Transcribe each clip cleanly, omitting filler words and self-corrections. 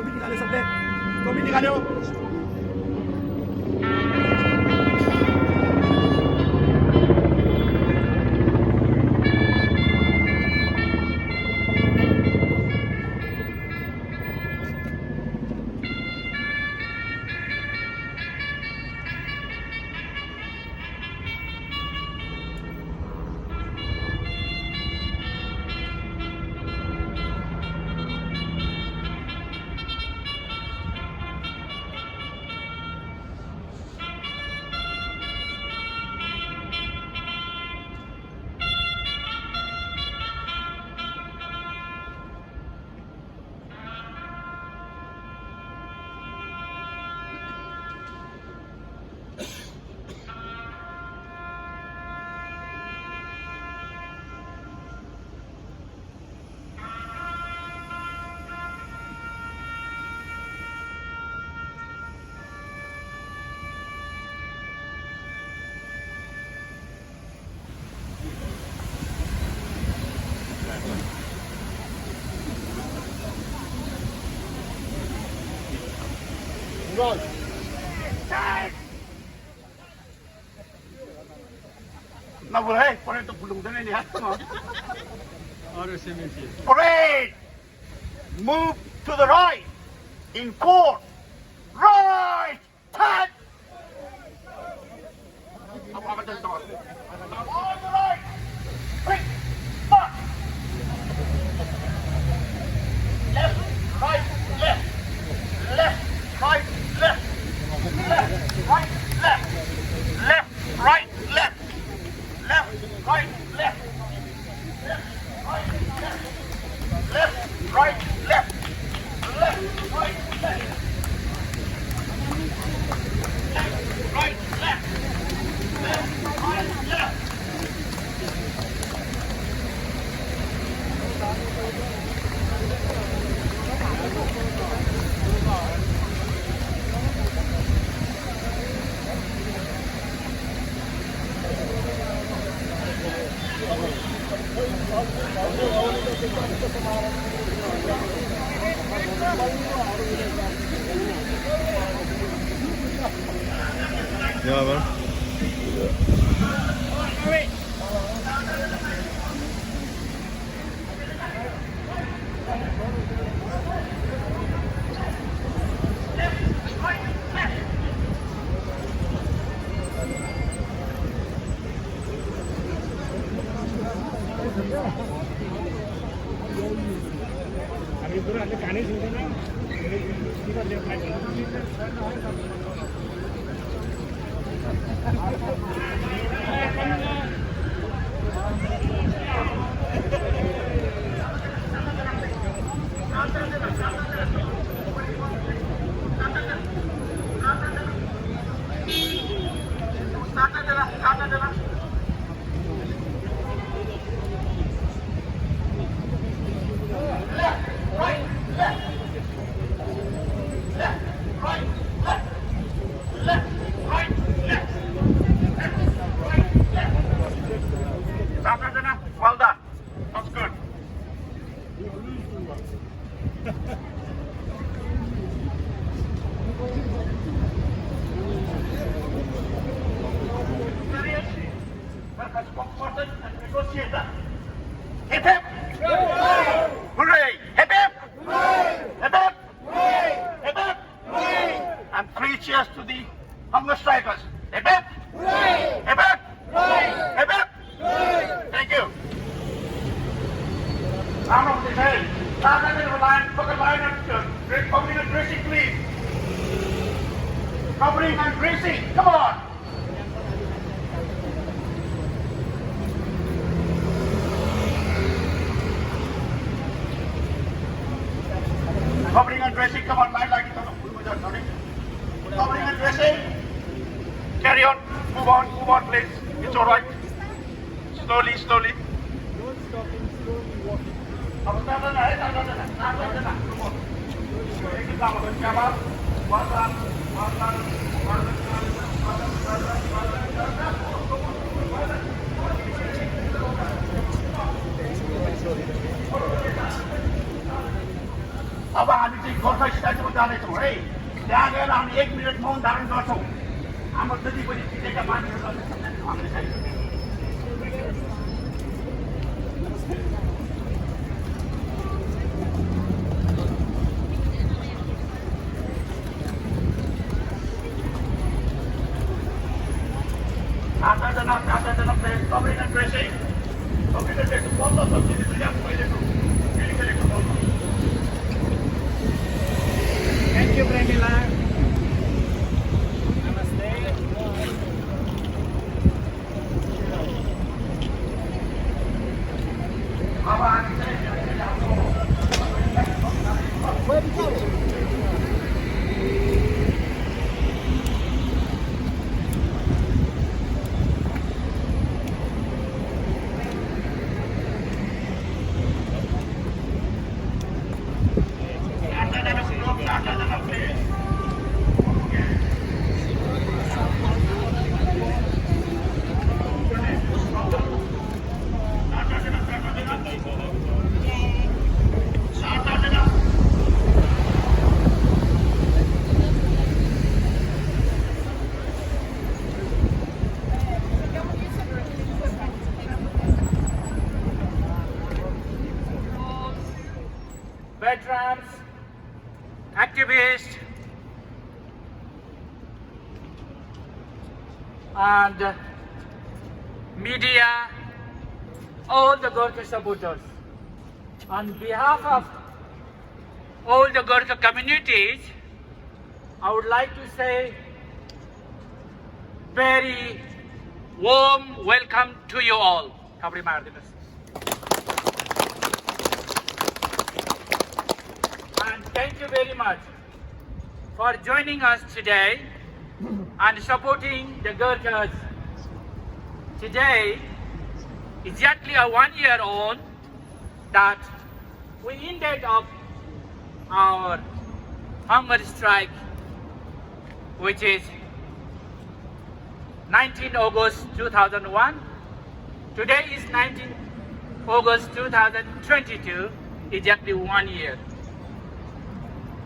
तुम्ही निघाले सगळे, तुम्ही निघाले हो. Na boleh, parade itu belum ada ni. Parade, move to the right, in court, right, turn. Apa tu? On the right, quick, back, left, right, left, left, right, left, left, right, left, left, right, left. Left, right, left. Left, right, left. Left, right, left. Left, right, left. Left, right, left. Left, right, left. Ya bang. Well done. That's good. Hip hip! Hooray! Hip hip! Hip hip! Hip hip! And 3 cheers to the hunger strikers. Hip hip! Hip hip! Hip hip! Thank you. Round of the day. Stand in the line, pocket line and covering and dressing, please. Covering and dressing. Come on. Covering and dressing. Come on, line like it. Covering and dressing. Carry on. Move on, please. It's all right. Slowly, slowly. Don't stop him, slowly walking. अब हामी चाहिँ गोर्खा स्ट्याचुमा जानेछौँ है। त्यहाँ गएर हामी 1 minute मौन धारण गर्छौँ। हाम्रो जति पनि जितेका मान्छेहरूलाई हामीले चाहिँ चारजना place completed dressing completed dressing बल्ल सब्सिडी सुझाव पहिलेको खेलेको बल्ल। Thank you, Pramila. Namaste. अब हामी चाहिँ veterans, activists, and media, all the Gurkha supporters. On behalf of all the Gurkha communities, I would like to say very warm welcome to you all. And thank you very much for joining us today and supporting the Gurkhas. Today, exactly a 1 year on that we ended up our hunger strike, which is 19 August 2001. Today is 19 August 2022, exactly 1 year.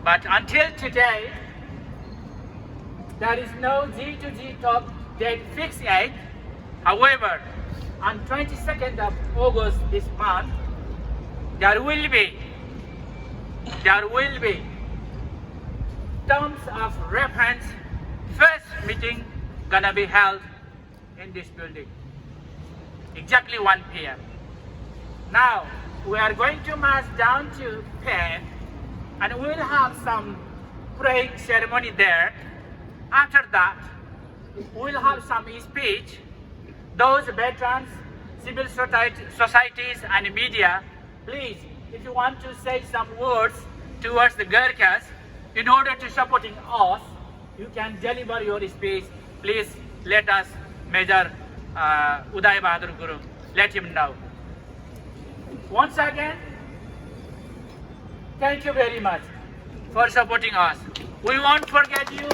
But until today, there is no G to G talk date fixed yet. However, on 22nd of August this month, there will be terms of reference first meeting gonna be held in this building, exactly 1 p.m. Now, we are going to march down to Penn and we will have some praying ceremony there. After that, we will have some speech. Those veterans, civil societies and media, please, if you want to say some words towards the Gurkhas in order to supporting us, you can deliver your speech. Please let us Major Uday Bahadur Guru, let him know. Once again, thank you very much for supporting us. We won't forget you.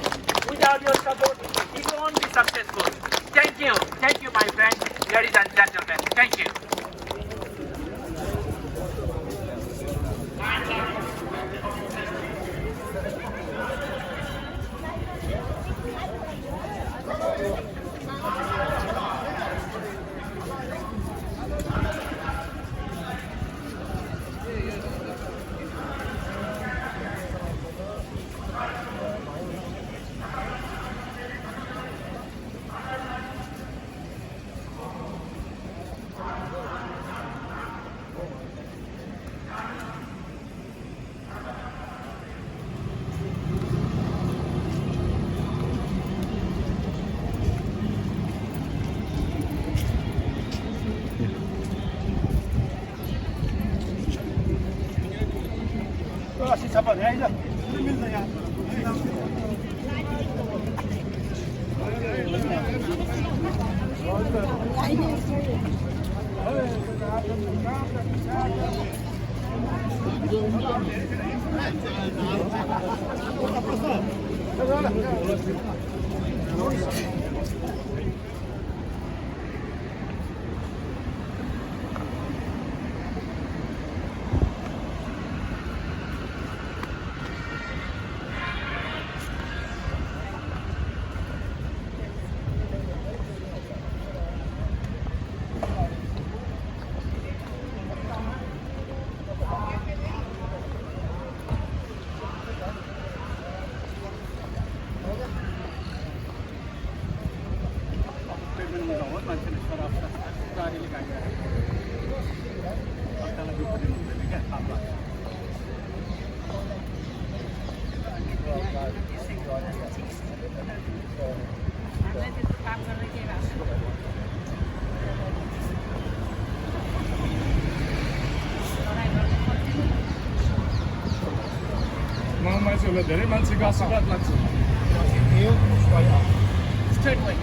Without your support, it won't be successful. Thank you, my friends, ladies and gentlemen. Thank you. मान्छेहरूलाई धेरै मान्छेको आशीर्वाद लाग्छ Straight away.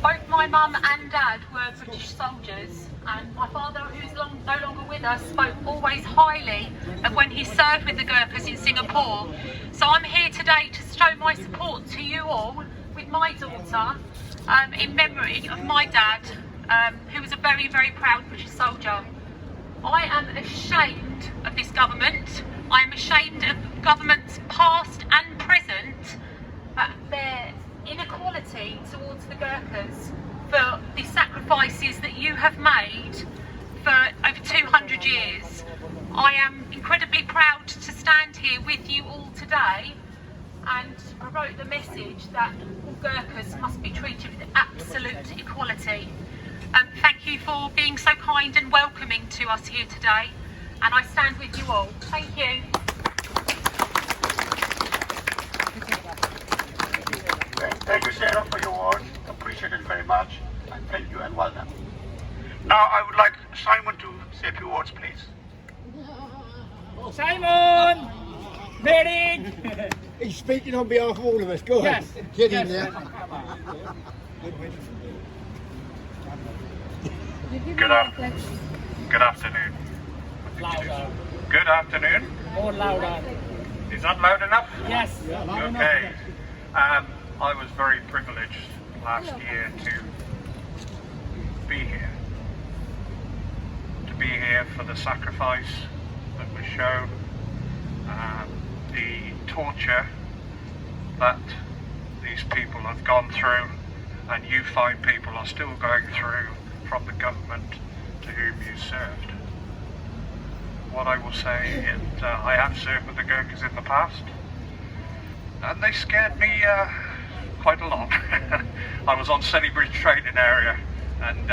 Both my mum and dad were British soldiers, and my father, who's no longer with us, spoke always highly of when he served with the Gurkhas in Singapore. So I'm here today to show my support to you all with my daughter in memory of my dad, who was a very, very proud British soldier. I am ashamed of this government. I am ashamed of governments past and present, their inequality towards the Gurkhas for the sacrifices that you have made for over 200 years. I am incredibly proud to stand here with you all today and promote the message that all Gurkhas must be treated with absolute equality. Thank you for being so kind and welcoming to us here today, and I stand with you all. Thank you. Thank you, Sarah, for your words. Appreciate it very much. And thank you and well done. Now I would like Simon to say a few words, please. Simon! Medic! He's speaking on behalf of all of us. Go ahead. Yes. Get Yes. in there. Good afternoon. Louder. Good afternoon. More louder. Is that loud enough? Yes. Okay. I was very privileged last year to be here. To be here for the sacrifice that was shown, the torture that these people have gone through, and you fine people are still going through from the government to whom you served. What I will say is I have served with the Gurkhas in the past, and they scared me quite a lot. I was on Sennybridge training area, and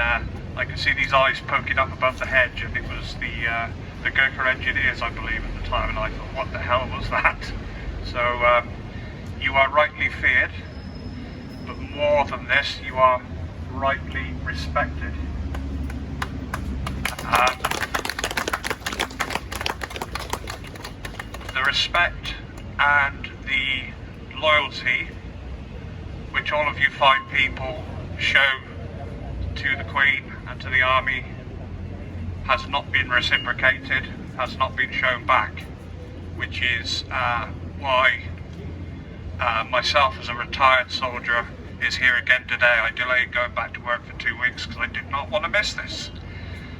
I could see these eyes poking up above the hedge, and it was the Gurkha engineers, I believe, at the time, and I thought, what the hell was that? So you are rightly feared, but more than this, you are rightly respected. The respect and the loyalty which all of you fine people show to the Queen and to the Army has not been reciprocated, has not been shown back, which is why myself as a retired soldier is here again today. I delayed going back to work for 2 weeks because I did not want to miss this.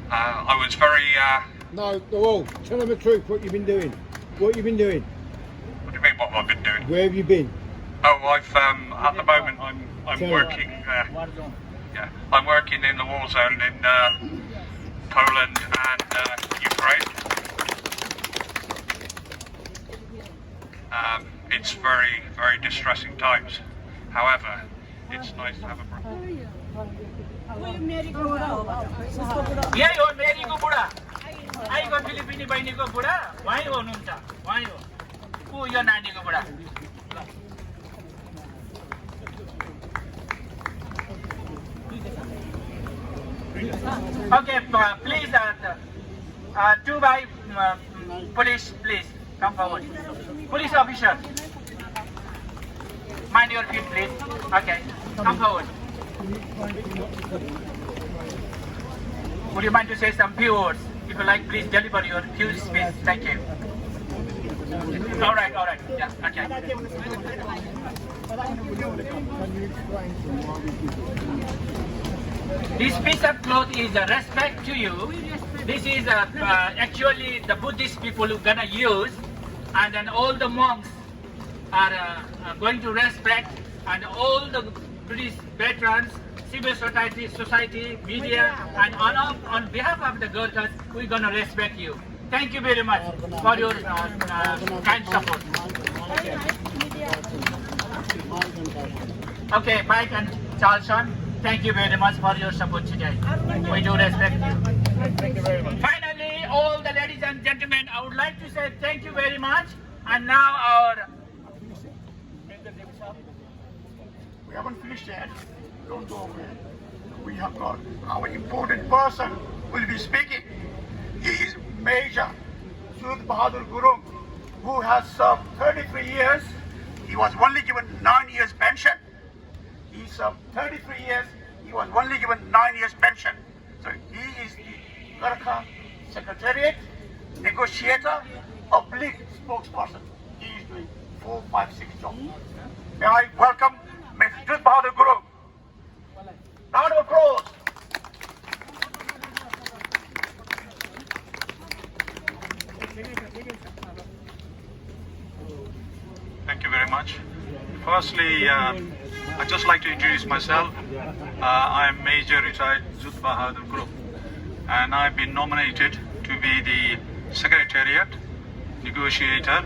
I was very... No, tell them the truth, what you've been doing. What you've been doing. What do you mean, what have I been doing? Where have you been? Oh, I've at the moment I'm working. Yeah, I'm working in the war zone in Poland and Ukraine. It's very, very distressing times. However, it's nice to have a break. यही हो मेरीको बुढा आइको फिलिपिनी बहिनीको बुढा उहाँ हुनुहुन्छ उहाँ हो को यो नानीको बुढा Okay, please, two by police, please come forward. Police officer, mind your feet, please. Okay, come forward. Would you mind to say some few words? If you like, please deliver your few speech. Thank you. All right. Yeah, okay. This piece of cloth is a respect to you. This is actually the Buddhist people who gonna use, and then all the monks are going to respect, and all the British veterans, civil society, media, and on behalf of the Gurkhas, we're gonna respect you. Thank you very much for your kind support. Okay, Mike and Charleston, thank you very much for your support today. We do respect you. Thank you very much. Finally, all the ladies and gentlemen, I would like to say thank you very much. And now our... We haven't finished yet. Don't go away. we have got our important person will be speaking. He is Major Sud Bahadur Gurung, who has served 33 years. He was only given 9 years pension. He served 33 years. He was only given 9 years pension. So he is the Gurkha Secretariat, negotiator, oblique spokesperson. He is doing 4, 5, 6 jobs. May I welcome Mr. Sud Bahadur Gurung. Round of applause. Thank you very much. Firstly, I'd just like to introduce myself. I'm Major Retired Sud Bahadur Gurung, and I've been nominated to be the Secretariat, negotiator,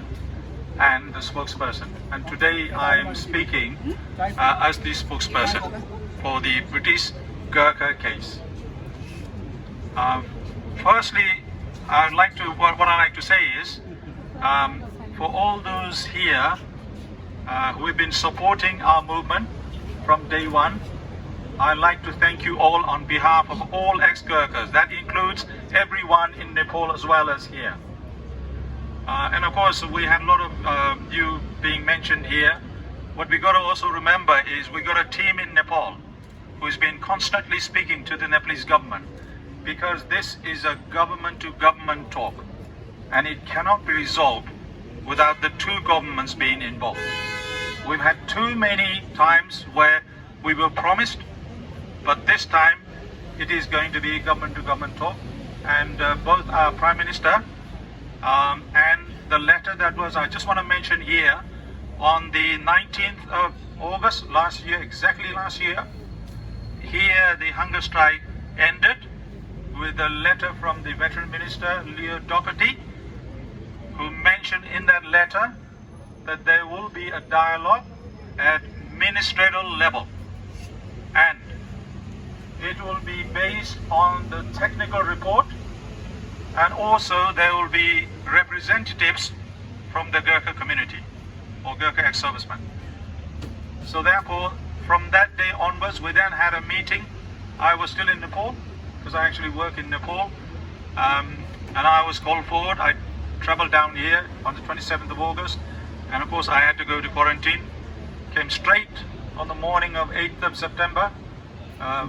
and the spokesperson. And today I'm speaking as the spokesperson for the British Gurkha case. Firstly, what I'd like to say is, for all those here who have been supporting our movement from day one, I'd like to thank you all on behalf of all ex-Gurkhas. That includes everyone in Nepal as well as here. And of course, we had a lot of you being mentioned here. What we got to also remember is we got a team in Nepal who's been constantly speaking to the Nepalese government, because this is a government-to-government talk, and it cannot be resolved without the two governments being involved. We've had too many times where we were promised, but this time it is going to be government-to-government talk, and both our Prime Minister and the letter that was, I just want to mention here, on the 19th of August last year, exactly last year, here the hunger strike ended with a letter from the Veteran Minister, Leo Doherty, who mentioned in that letter that there will be a dialogue at ministerial level, and it will be based on the technical report, and also there will be representatives from the Gurkha community or Gurkha ex-servicemen. So therefore, from that day onwards, we then had a meeting. I was still in Nepal, because I actually work in Nepal, and I was called forward. I traveled down here on the 27th of August, and of course I had to go to quarantine. Came straight on the morning of 8th of September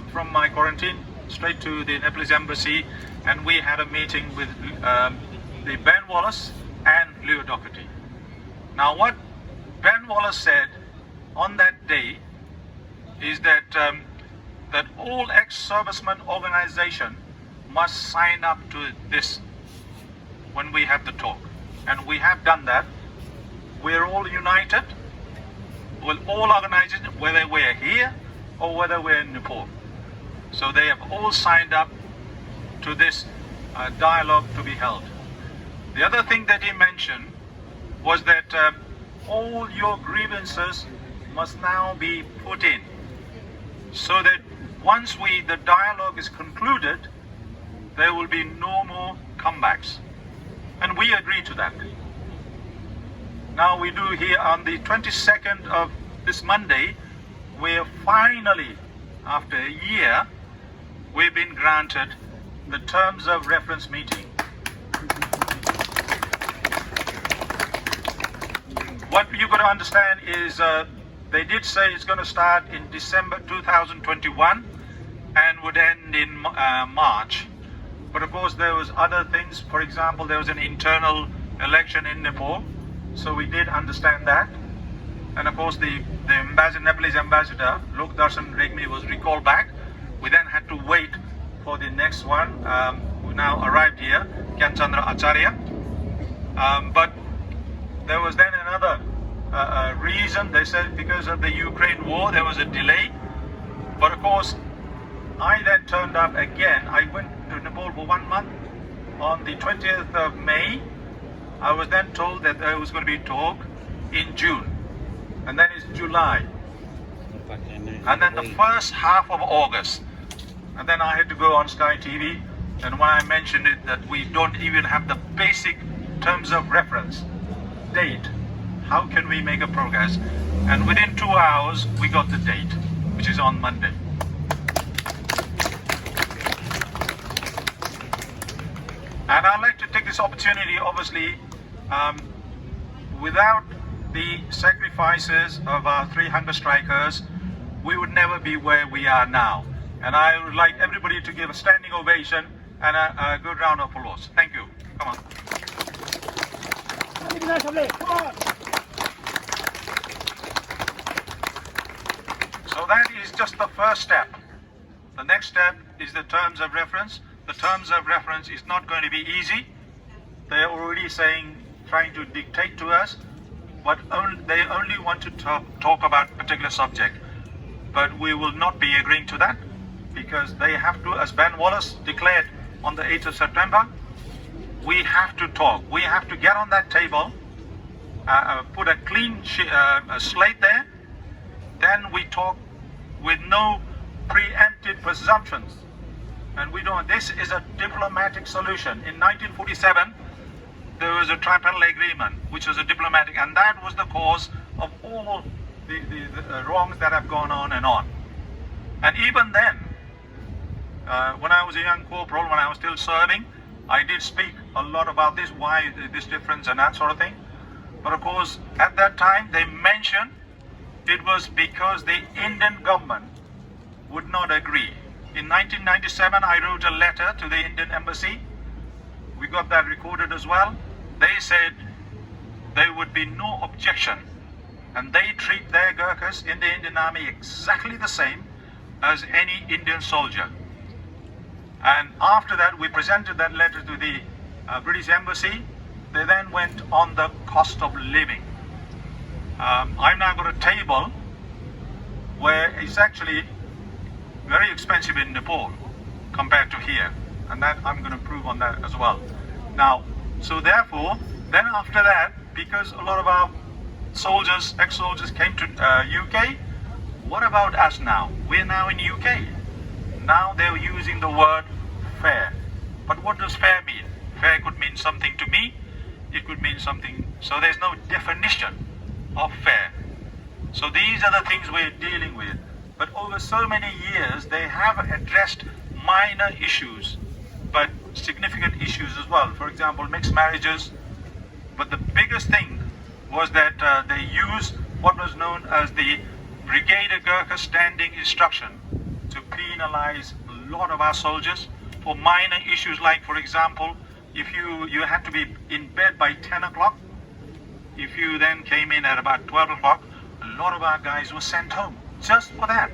from my quarantine straight to the Nepalese embassy, and we had a meeting with the Ben Wallace and Leo Doherty. Now what Ben Wallace said on that day is that that all ex-servicemen organization must sign up to this when we have the talk, and we have done that. We're all united with all organizations, whether we're here or whether we're in Nepal. So they have all signed up to this dialogue to be held. The other thing that he mentioned was that all your grievances must now be put in, so that once the dialogue is concluded, there will be no more comebacks. And we agree to that. Now we do here on the 22nd of this Monday, we're finally, after a year, we've been granted the terms of reference meeting. What you've got to understand is they did say it's going to start in December 2021 and would end in March. But of course there was other things. For example, there was an internal election in Nepal, so we did understand that. And of course the Nepalese ambassador, Lok Darshan Regmi, was recalled back. We then had to wait for the next one, who now arrived here, Kyanchandra Acharya. But there was then another reason. They said because of the Ukraine war there was a delay. But of course I then turned up again. I went to Nepal for 1 month. On the 20th of May, I was then told that there was going to be talk in June, and then it's July, and then the first half of August, and then I had to go on Sky TV, and when I mentioned it that we don't even have the basic terms of reference date, how can we make a progress? And within 2 hours we got the date, which is on Monday. this opportunity, obviously, without the sacrifices of our 3 hunger strikers, we would never be where we are now. And I would like everybody to give a standing ovation and a good round of applause. Thank you. Come on. So that is just the first step. The next step is the terms of reference. The terms of reference is not going to be easy. They're already trying to dictate to us, but they only want to talk about a particular subject. But we will not be agreeing to that, because they have to, as Ben Wallace declared on the 8th of September, we have to talk. We have to get on that table, put a clean slate there, then we talk with no preempted presumptions. And we don't. This is a diplomatic solution. In 1947, there was a trilateral agreement, which was a diplomatic, and that was the cause of all the wrongs that have gone on and on. And even then, when I was a young corporal, when I was still serving, I did speak a lot about this, why this difference and that sort of thing. But of course, at that time, they mentioned it was because the Indian government would not agree. In 1997, I wrote a letter to the Indian embassy. We got that recorded as well. They said there would be no objection, and they treat their Gurkhas in the Indian army exactly the same as any Indian soldier. And after that, we presented that letter to the British embassy. They then went on the cost of living. I've now got a table where it's actually very expensive in Nepal compared to here, and that I'm going to prove on that as well. Now, so therefore, then after that, because a lot of our soldiers, ex-soldiers came to UK, what about us now? We're now in UK. Now they're using the word fair. But what does fair mean? Fair could mean something to me, it could mean something, so there's no definition of fair. So these are the things we're dealing with. But over so many years, they have addressed minor issues, but significant issues as well. For example, mixed marriages. But the biggest thing was that they used what was known as the Brigadier Gurkha Standing Instruction to penalize a lot of our soldiers for minor issues, like, for example, if you had to be in bed by 10 o'clock, if you then came in at about 12 o'clock, a lot of our guys were sent home just for that,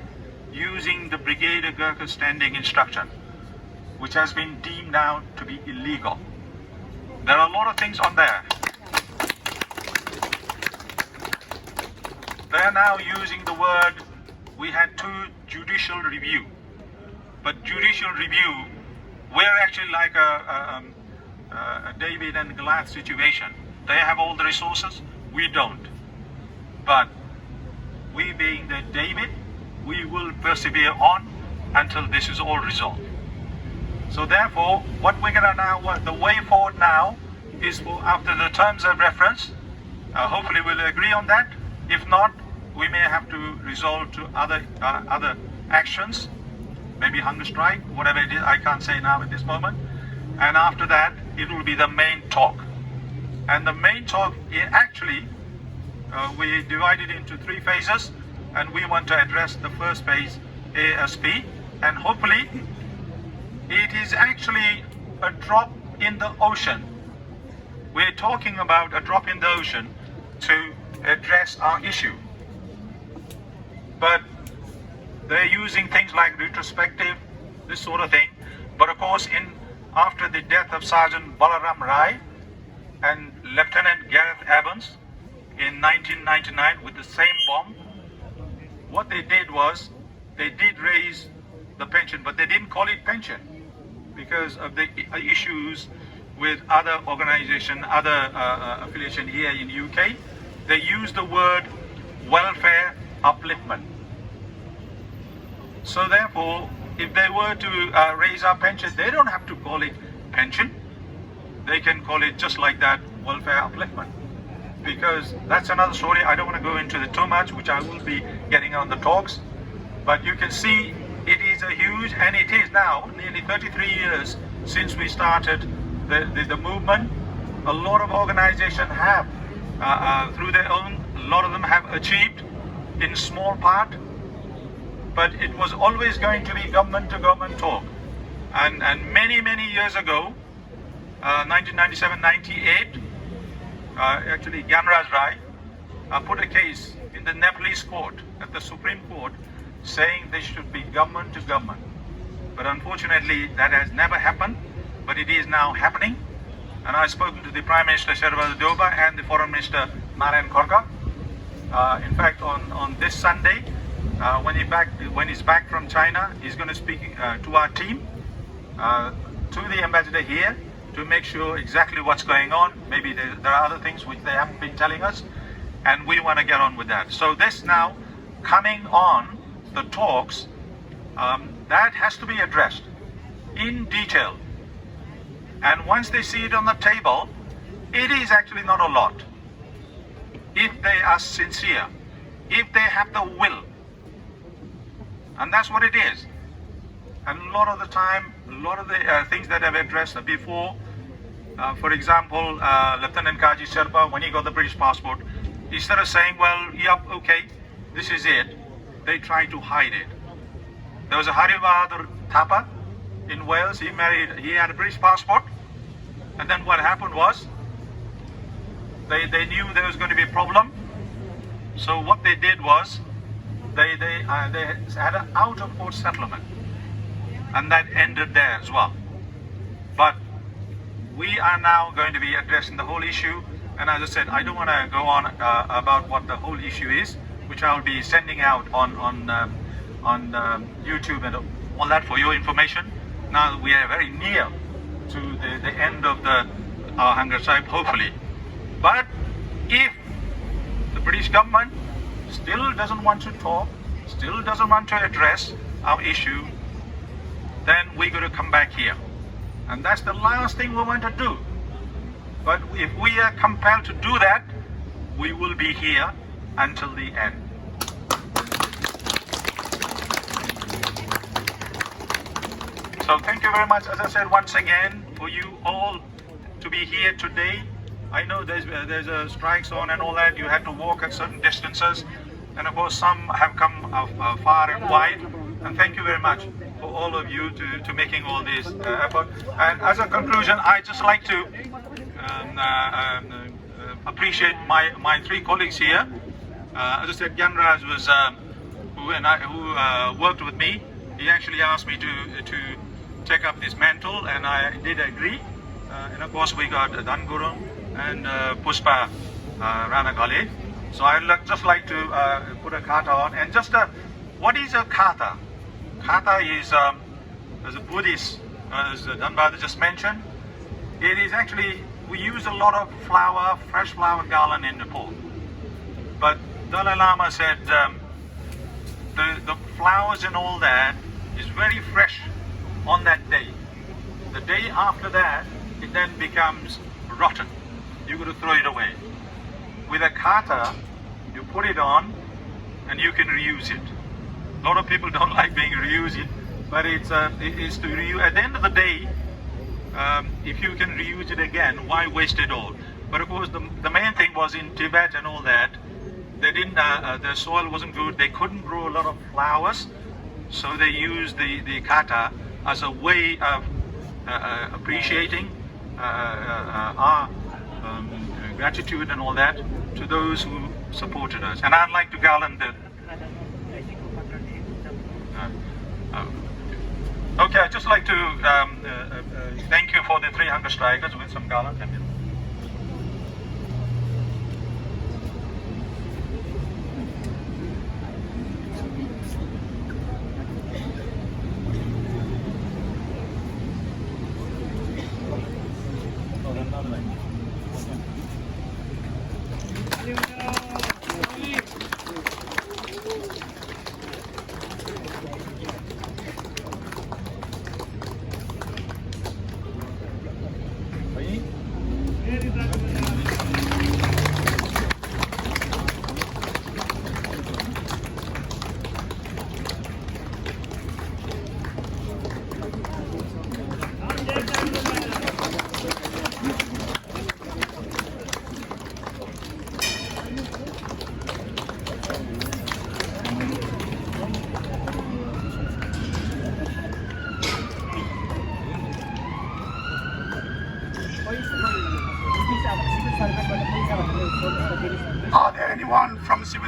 using the Brigadier Gurkha Standing Instruction, which has been deemed now to be illegal. There are a lot of things on there. They are now using the word, we had 2 judicial review. But judicial review, we're actually like a David and Goliath situation. They have all the resources, we don't. But we being the David, we will persevere on until this is all resolved. So therefore, what we're gonna now, the way forward now is for, after the terms of reference, hopefully we'll agree on that. If not, we may have to resort to other actions, maybe hunger strike, whatever it is, I can't say now at this moment. And after that, it will be the main talk. And the main talk, actually, we divided into 3 phases, and we want to address the first phase ASP, and hopefully it is actually a drop in the ocean. We're talking about a drop in the ocean to address our issue. But they're using things like retrospective, this sort of thing. But of course, after the death of Sergeant Balaram Rai and Lieutenant Gareth Evans in 1999 with the same bomb, what they did was, they did raise the pension, but they didn't call it pension because of the issues with other organization, other affiliation here in UK. They used the word welfare upliftment. So therefore, if they were to raise our pension, they don't have to call it pension. They can call it just like that, welfare upliftment. Because that's another story. I don't want to go into it too much, which I will be getting on the talks. But you can see it is a huge, and it is now nearly 33 years since we started the movement, a lot of organizations have, through their own, a lot of them have achieved in small part, but it was always going to be government to government talk. And many years ago, 1997-98, actually Gyanraj Rai put a case in the Nepalese court, at the Supreme Court, saying this should be government to government. But unfortunately, that has never happened, but it is now happening. And I've spoken to the Prime Minister Sherba Doba and the Foreign Minister Narayan Gurkha. In fact, on this Sunday, when he's back from China, he's going to speak to our team, to the ambassador here, to make sure exactly what's going on. Maybe there are other things which they haven't been telling us, and we want to get on with that. So this now, coming on the talks, that has to be addressed in detail. And once they see it on the table, it is actually not a lot. If they are sincere, if they have the will. And that's what it is. And a lot of the time, a lot of the things that I've addressed before, for example, Lieutenant Kaji Sherpa, when he got the British passport, instead of saying, well, yep, okay, this is it, they tried to hide it. There was a Hari Bahadur Thapa in Wales. He had a British passport, and then what happened was they knew there was going to be a problem. So what they did was they had an out-of-court settlement, and that ended there as well. But we are now going to be addressing the whole issue, and as I said, I don't want to go on about what the whole issue is, which I will be sending out on YouTube and all that for your information. Now we are very near to the end of our Hunger Strike, hopefully. But if the British government still doesn't want to talk, still doesn't want to address our issue, then we're going to come back here. And that's the last thing we want to do. But if we are compelled to do that, we will be here until the end. So thank you very much, as I said once again, for you all to be here today. I know there's a strikes on and all that. You had to walk at certain distances, and of course some have come far and wide. And thank you very much for all of you to making all this effort. And as a conclusion, I just like to appreciate my three colleagues here. As I said, Gyanraj was who worked with me. He actually asked me to take up this mantle, and I did agree. And of course, we got Dan Gurung and Pushpa Rana Ghale. So I'd just like to put a kata on. And just what is a kata? Kata is, as a Buddhist, as Danbada just mentioned, it is actually, we use a lot of flower, fresh flower garland in Nepal. But Dalai Lama said the flowers and all that is very fresh on that day. The day after that, it then becomes rotten. You've got to throw it away. With a kata, you put it on and you can reuse it. A lot of people don't like being reused, but it's to reuse. At the end of the day, if you can reuse it again, why waste it all? But of course, the main thing was in Tibet and all that, they didn't. The soil wasn't good. They couldn't grow a lot of flowers, so they used the kata as a way of appreciating our gratitude and all that to those who supported us. And I'd like to garland the. Okay, I'd just like to thank you for the 3 hunger strikers with some garland.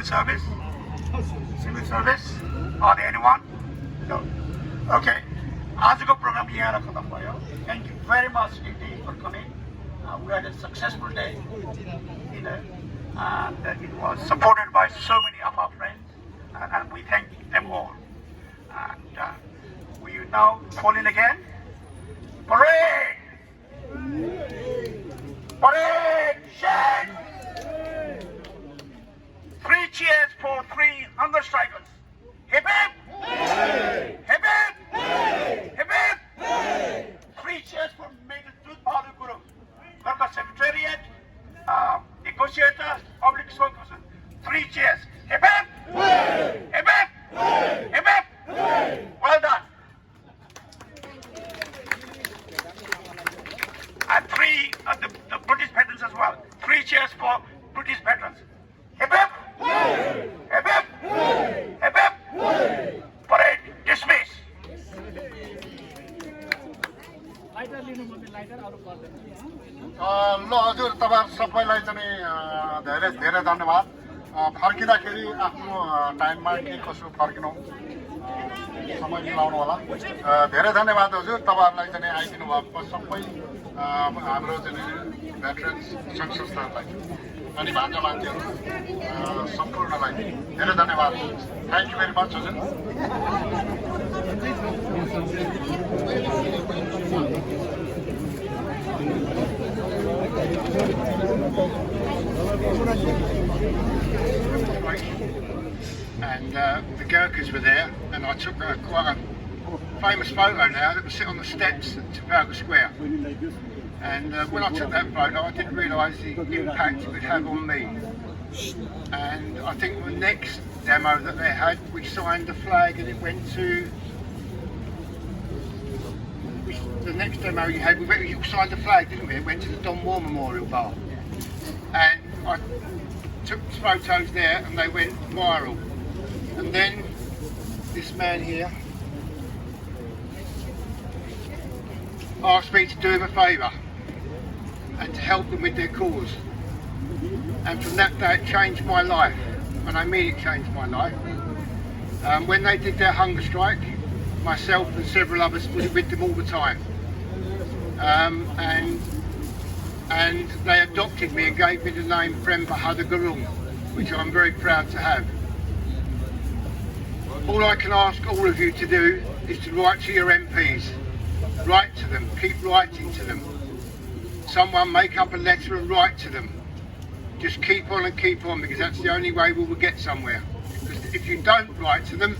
civil service? Civil service? Or anyone? No. Okay. आजको programme यहाँ खत्म भयो. Thank you very much indeed for coming. We had a successful day. And it was supported by so many of our friends, and we thank them all. And we now call in again. Parade! Parade! Shake! 3 cheers for 3 hunger strikers. Hip hip! Hip hip! Hip hip! 3 cheers for Major Dudh Bahadur Guru, Gurkha Secretariat, negotiators, public spokesperson. 3 cheers. Hip hip! Hip hip! Hip hip! Well done. And 3, the British veterans as well. 3 cheers for British veterans. Hip hip! Hip hip! Hip hip! Parade dismiss. ल हजुर तपाईहरु सबैलाई चाहिँ धेरै धेरै धन्यवाद फर्किँदाखेरि आफ्नो टाइममा के कसो फर्किनु समय मिलाउनु होला धेरै धन्यवाद हजुर तपाईहरुलाई चाहिँ आइदिनु भएको सबै हाम्रो चाहिँ भेटरन्स संघ संस्थालाई अनि भान्जा मान्छेहरु सम्पूर्णलाई धेरै धन्यवाद थ्यांक यू भेरी मच हजुर And the Gurkhas were there, and I took quite a famous photo now that was sit on the steps at Trafalgar Square. And when I took that photo, I didn't realise the impact it would have on me. And I think the next demo that they had, we signed the flag and it went to... The next demo you had, we signed the flag, didn't we? It went to the Don Moore Memorial Bar. And I took photos there and they went viral. And then this man here asked me to do him a favour and to help them with their cause. And from that day it changed my life, and I mean it changed my life. When they did their hunger strike, myself and several others were with them all the time. And they adopted me and gave me the name Prem Bahadur Gurung, which I'm very proud to have. All I can ask all of you to do is to write to your MPs. Write to them, keep writing to them. Someone make up a letter and write to them. Just keep on and keep on, because that's the only way we will get somewhere. Because if you don't write to them,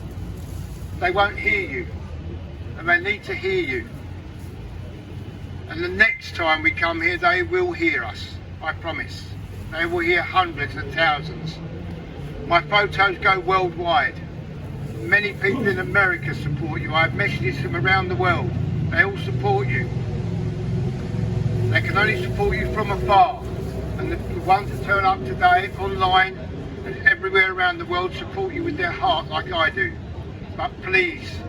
they won't hear you. And they need to hear you. And the next time we come here, they will hear us, I promise. They will hear hundreds and thousands. My photos go worldwide. Many people in America support you. I have messages from around the world. They all support you. They can only support you from afar. And the ones that turn up today, online and everywhere around the world, support you with their heart like I do. But please,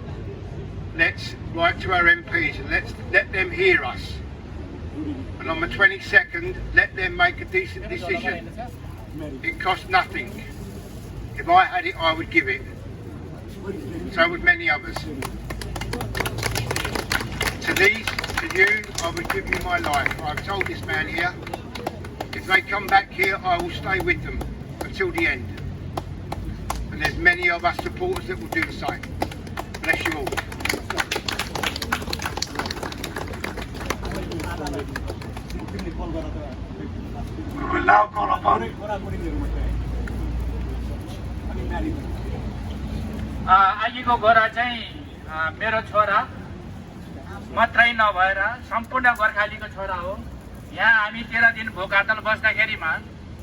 let's write to our MPs and let them hear us. And on the 22nd, let them make a decent decision. It costs nothing. If I had it, I would give it. So would many others. To these, to you, I would give you my life. I've told this man here, if they come back here, I will stay with them until the end. And there's many of us supporters that will do the same. Bless you all. We will now call upon अघिको गोरा चाहिँ मेरो छोरा मात्रै नभएर सम्पूर्ण गोर्खालीको छोरा हो। यहाँ हामी 13 दिन भोक हडताल बस्दाखेरिमा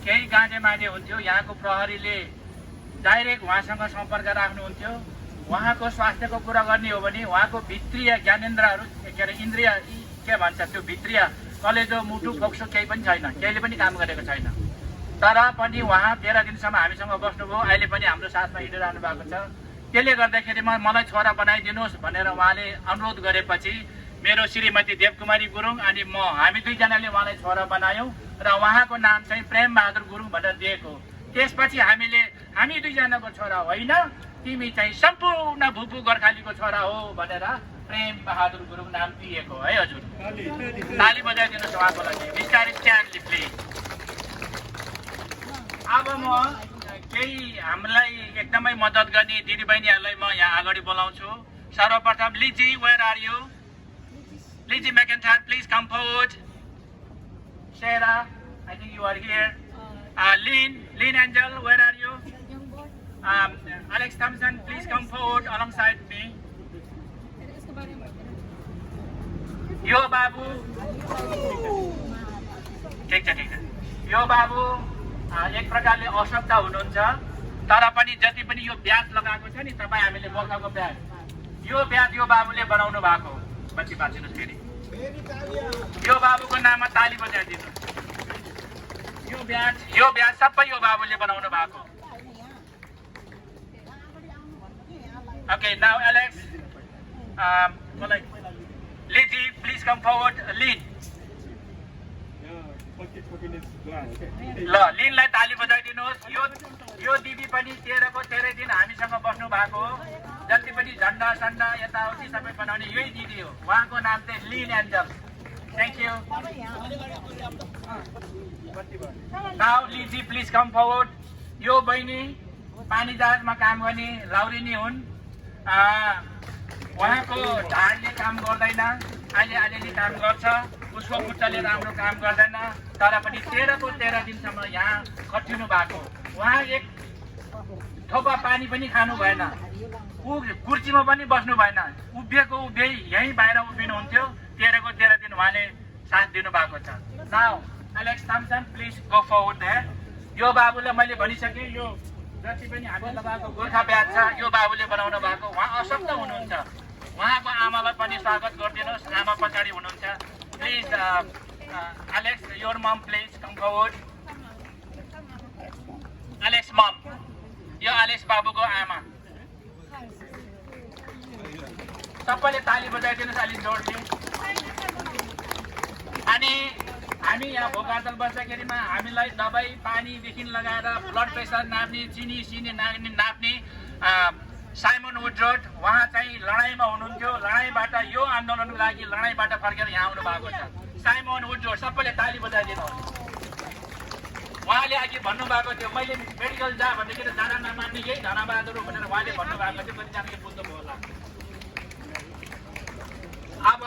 केही गाँजे माजे हुन्थ्यो, यहाँको प्रहरीले डाइरेक्ट उहाँसँग सम्पर्क राख्नुहुन्थ्यो। उहाँको स्वास्थ्यको कुरा गर्ने हो भने उहाँको भित्रीय ज्ञानेन्द्रहरू के अरे इन्द्रिय के भन्छ त्यो भित्रीय कलेजो मुटु फोक्सो केही पनि छैन, केहीले पनि काम गरेको छैन। तर पनि उहाँ 13 दिनसम्म हामीसँग बस्नुभयो, अहिले पनि हाम्रो साथमा हिँडिरहनु भएको छ। त्यसले गर्दाखेरि मलाई छोरा बनाइदिनुहोस् भनेर उहाँले अनुरोध गरेपछि मेरो श्रीमती देवकुमारी गुरुङ अनि म हामी दुईजनाले उहाँलाई छोरा बनायौँ र उहाँको नाम चाहिँ प्रेम बहादुर गुरुङ भनेर दिएको। त्यसपछि हामीले हामी दुईजनाको छोरा होइन, तिमी चाहिँ सम्पूर्ण भुपु गोर्खालीको छोरा हो भनेर प्रेम बहादुर गुरुङ नाम दिएको है हजुर। ताली बजाइदिनुहोस् उहाँको लागि। बिस्तारै स्ट्यान्डले प्लिज। अब म केही हामीलाई एकदमै मद्दत गर्ने दिदीबहिनीहरूलाई म यहाँ अगाडि बोलाउँछु। सर्वप्रथम Lizzie, where are you? Lizzie McIntyre, please come forward. Sarah, I think you are here. Lynn Angel, where are you? Alex Thompson, please come forward alongside me. Yo Babu. ठिक छ। यो बाबु एक प्रकारले अशक्त हुनुहुन्छ, तर पनि जति पनि यो ब्याज लगाएको छ नि तपाईँ हामीले बोकाको ब्याज, यो ब्याज यो बाबुले बनाउनु भएको। बच्ची बाँचिनुहोस् फेरि। यो बाबुको नाममा ताली बजाइदिनुहोस्। यो ब्याज सबै यो बाबुले बनाउनु भएको। Okay, now Alex, Lizzy, please come forward. Lynn. ल लिनलाई ताली बजाइदिनुहोस्। यो दिदी पनि 13 दिन हामीसँग बस्नु भएको हो। जति पनि झन्डा सन्डा यताउति सबै बनाउने यही दिदी हो। उहाँको नाम चाहिँ Lin Angel. Thank you. Now Lizzie please come forward. यो बहिनी पानी जहाजमा काम गर्ने लाउरिनी हुन्। उहाँको ढाडले काम गर्दैन, अहिले अलिअलि काम गर्छ। उसको खुट्टाले राम्रो काम गर्दैन, तर पनि 13 दिनसम्म यहाँ खटिनु भएको। उहाँ एक थोपा पानी पनि खानु भएन, कुर्सीमा पनि बस्नु भएन, उभिए यहीँ बाहिर उभिनुहुन्थ्यो। 13 दिन उहाँले साथ दिनु भएको छ। Now Alex Thomson please go forward there. यो बाबुलाई मैले भनिसकेँ, यो जति पनि हामी लगाएको गोर्खा ब्याज छ यो बाबुले बनाउनु भएको। उहाँ अशक्त हुनुहुन्छ। उहाँको आमालाई पनि स्वागत गरिदिनुहोस्। आमा पछाडि हुनुहुन्छ। Please Alex, your mom please come forward. Alex mom. Yo Alex बाबुको आमा। सबैले ताली बजाइदिनुहोस् अलिक जोडले। अनि हामी यहाँ भोकातल बस्दाखेरिमा हामीलाई दबाई पानीदेखि लगाएर ब्लड प्रेसर नाप्ने, चिनी नाप्ने साइमन वुड्रोड उहाँ चाहिँ लडाइँमा हुनुहुन्थ्यो। लडाइँबाट यो आन्दोलनको लागि लडाइँबाट फर्केर यहाँ आउनु भएको छ। साइमन वुड्रोड सबैले ताली बजाइदिनुहोस्। उहाँले अघि भन्नुभएको थियो मैले मेडिकल जा भन्दाखेरि जान नमान्ने यही धनबहादुर हो भनेर उहाँले भन्नुभएको थियो। कतिजनाले बुझ्नुभयो होला। अब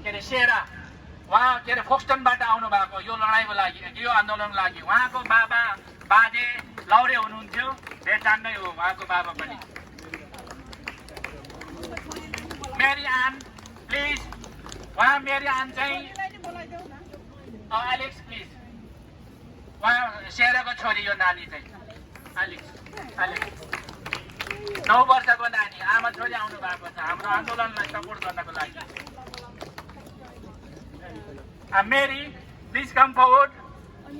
के अरे सेरा उहाँ के अरे फोक्सटनबाट आउनु भएको यो लडाइँको लागि, यो आन्दोलनको लागि। उहाँको बाजे लौरे हुनुहुन्थ्यो। भेटान नै हो उहाँको बाबा पनि। मेरी आन प्लिज। उहाँ मेरी आन चाहिँ एलेक्स प्लिज। उहाँ सेराको छोरी यो नानी चाहिँ एलेक्स 9 वर्षको नानी आमा छोरी आउनु भएको छ हाम्रो आन्दोलनलाई सपोर्ट गर्नको लागि। मेरी प्लिज कम फरवर्ड।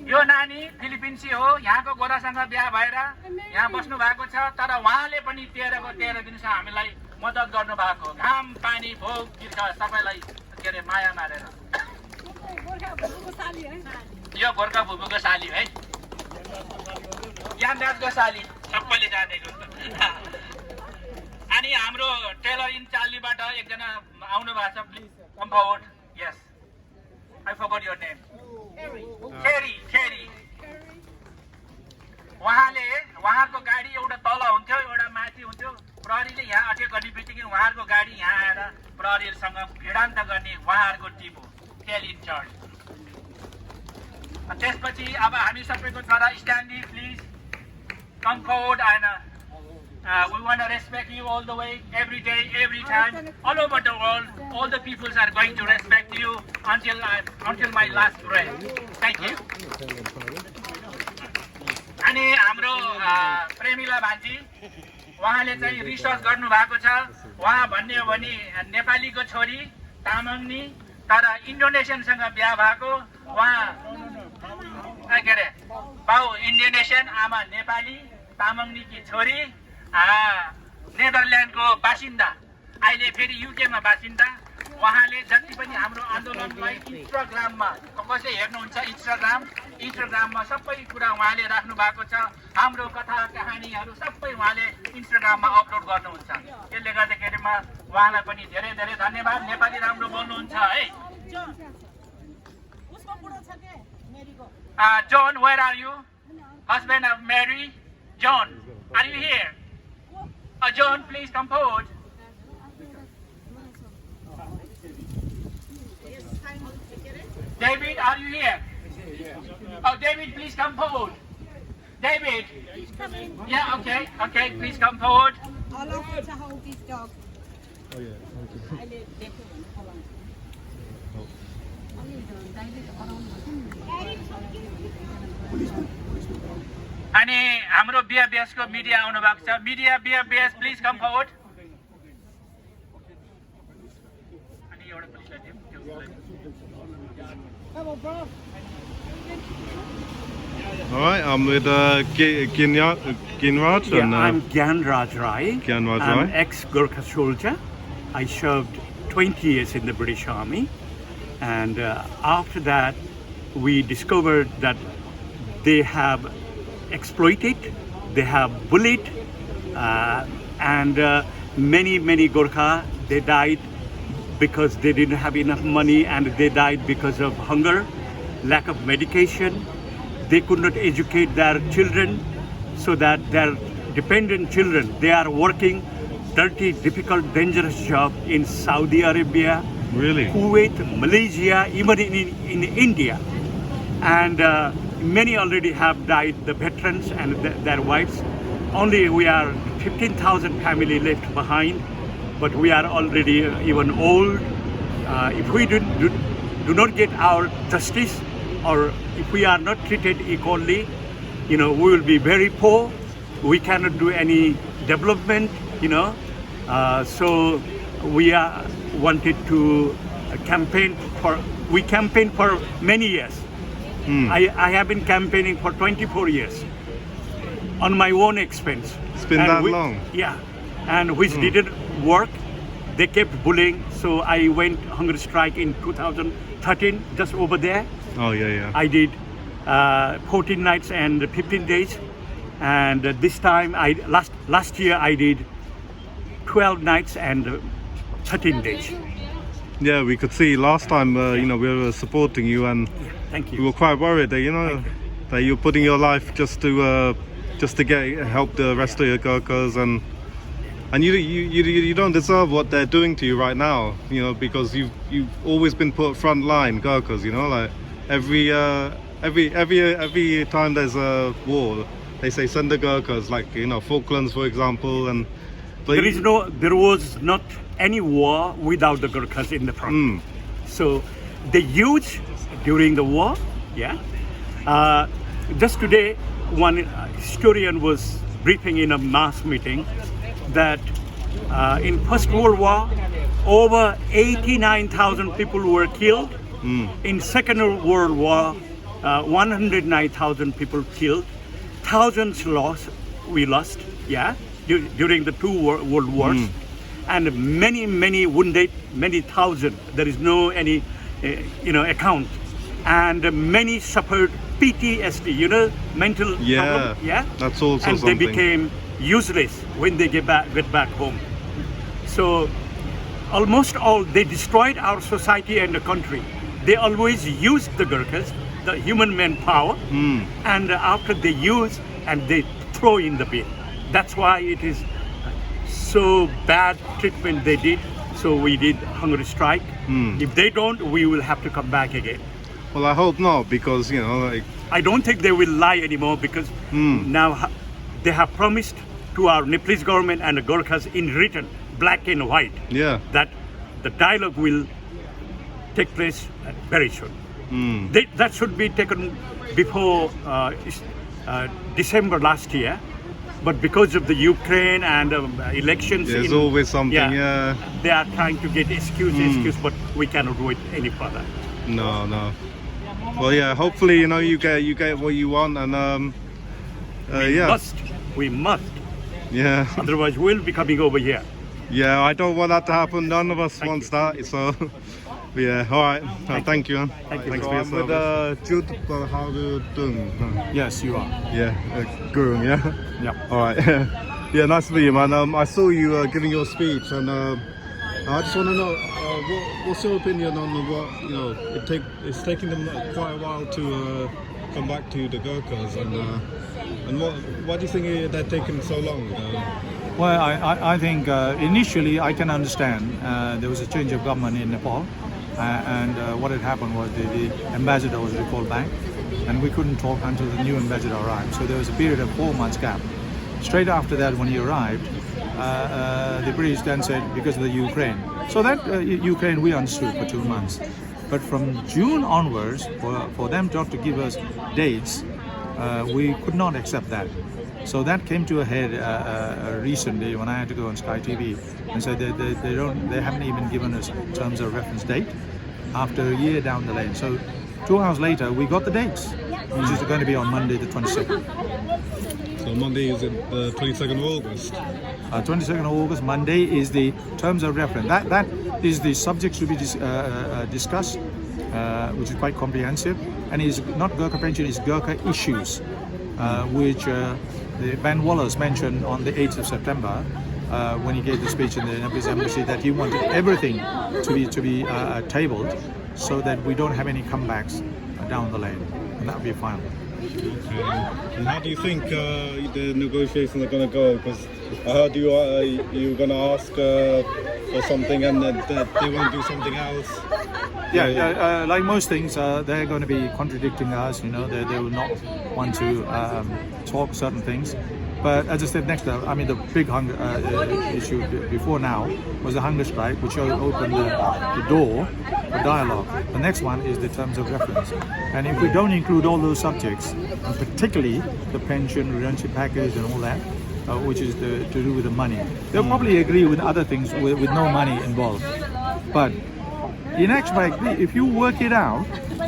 यो नानी फिलिपिन्सी हो, यहाँको गोरासँग बिहा भएर यहाँ बस्नु भएको छ, तर उहाँले पनि 13 दिनसम्म हामीलाई मद्दत गर्नु भएको। घाम पानी भोग तिर्ख सबैलाई के अरे माया मारेर। यो गोर्खा भुपुको साली है, यामराजको साली सबैले जानेको। अनि हाम्रो टेलर इन चालीबाट एकजना आउनु भएको छ। Please come forward. Yes, I forgot your name. Cherry. उहाँको गाडी एउटा तल हुन्थ्यो एउटा माथि हुन्थ्यो। प्रहरीले यहाँ अटेक गर्ने बित्तिकै उहाँहरूको गाडी यहाँ आएर प्रहरीहरूसँग भिडान्त गर्ने उहाँहरूको टिम हो। टेल इन चार्ज। त्यसपछि अब हामी सबैको छोरा स्ट्यान्डी please come forward. And we want to respect you all the way, every day, every time, all over the world. All the peoples are going to respect you until my last breath. Thank you. अनि हाम्रो प्रेमिला भान्जी उहाँले चाहिँ research गर्नु भएको छ। उहाँ भन्ने हो भने नेपालीको छोरी तामाङनी, तर इन्डोनेसियनसँग बिहा भएको। उहाँ के अरे बाउ इन्डोनेसियन, आमा नेपाली, तामाङनीकी छोरी, नेदरल्यान्डको बासिन्दा, अहिले फेरि युकेमा बासिन्दा। उहाँले जति पनि हाम्रो आन्दोलनलाई इन्स्टाग्राममा कसले हेर्नुहुन्छ इन्स्टाग्राममा सबै कुरा उहाँले राख्नु भएको छ हाम्रो कथा कहानीहरू सबै उहाँले इन्स्टाग्राममा अपलोड गर्नुहुन्छ त्यसले गर्दाखेरिमा उहाँलाई पनि धेरै धेरै धन्यवाद नेपाली राम्रो बोल्नुहुन्छ है John, where are you? Husband of Mary? John, are you here? John, please come forward. David, are you here? Oh, David, please come forward. David. Yeah, okay, okay, please come forward. I love to hold this dog. अनि हाम्रो BFBS को media आउनु भएको छ media BFBS please come forward अनि एउटा पुलिसलाई All right, I'm with Ginraj. Yeah, and, I'm Gyanraj Rai. Gyanraj I'm Rai. ex-Gurkha soldier. I served 20 years in the British Army. And after that, we discovered that they have exploited, they have bullied, and many Gurkha, they died because they didn't have enough money and they died because of hunger, lack of medication. They could not educate their children so that their dependent children, they are working dirty, difficult, dangerous job in Saudi Arabia, Really? Kuwait, Malaysia, even in India. And many already have died, the veterans and their wives. Only we are 15,000 family left behind, but we are already even old. If we do not get our justice, or if we are not treated equally, we will be very poor. We cannot do any development, So we wanted to campaign for many years. I have been campaigning for 24 years on my own expense. It's been that long? Yeah, and which didn't work. They kept bullying, so I went hunger strike in 2013, just over there. Oh, yeah. I did 14 nights and 15 days, and this time last year I did 12 nights and 13 days. Yeah, we could see last time, we were supporting you, and Thank we you. were quite worried that, that you're putting your life just to help the rest of your Gurkhas, and you don't deserve what they're doing to you right now, because you've always been put front line Gurkhas, like every time there's a war, they say send the Gurkhas, like Falklands, for example, and There was not any war without the Gurkhas in the front. So they used during the war, just today, one historian was briefing in a mass meeting that in First World War, over 89,000 people were killed. In Second World War, 109,000 people killed. Thousands we lost, during the two world wars. And many wounded, many thousand. There is no any, account. And many suffered PTSD, mental problem. Yeah, that's also and something. they became useless when they get back home. So almost all, they destroyed our society and the country. They always used the Gurkhas, the human manpower, and after they use and they throw in the bin. That's why it is so bad treatment they did. So we did hunger strike. If they don't, we will have to come back again. Well, I hope not, because I don't think they will lie anymore, because now they have promised to our Nepalese government and the Gurkhas in written, black and white, that the dialogue will take place very soon. That should be taken before December last year, but because of the Ukraine and elections, there's always something. They are trying to get excuse, but we cannot wait any further. No. Well, yeah. Hopefully, you get what you want, and We must. Yeah. Otherwise, we'll be coming over here. Yeah, I don't want that to happen. None of us wants that. So, yeah, all right. Thank you. Thank you. Thanks So for your I'm service. Jude, how do you Yes, you are. Yeah, Gurung, yeah? Yeah. All right. Yeah, nice to meet you, man. I saw you giving your speech, and I just want to know what's your opinion on what, you know, it's taking them quite a while to come back to the Gurkhas, and what do you think they're taking so long? Well, I think initially I can understand there was a change of government in Nepal, and what had happened was the ambassador was recalled back, and we couldn't talk until the new ambassador arrived. So there was a period of 4 months gap. Straight after that, when he arrived, the British then said because of the Ukraine. So that Ukraine we understood for 2 months, but from June onwards, for them not to give us dates, we could not accept that. So that came to a head recently when I had to go on Sky TV and said they haven't even given us terms of reference date after a year down the lane. So 2 hours later we got the dates, which is going to be on Monday the 22nd. So Monday is the 22nd of August. 22nd of August, Monday is the terms of reference. That is the subject to be discussed, which is quite comprehensive, and is not Gurkha pension, it's Gurkha issues, which Ben Wallace mentioned on the 8th of September when he gave the speech in the Nepalese embassy that he wanted everything to be tabled so that we don't have any comebacks down the lane, and that would be fine. And how do you think the negotiations are going to go? Because I heard you're going to ask for something and that they won't do something else. Yeah, like most things, they're going to be contradicting us. You know, they will not want to talk certain things. But as I said, next up, I mean, the big hunger issue before now was the hunger strike, which opened the door for dialogue. The next one is the terms of reference. And if we don't include all those subjects, and particularly the pension, redundancy package and all that, which is to do with the money, they'll probably agree with other things with no money involved. But in actual fact, if you work it out,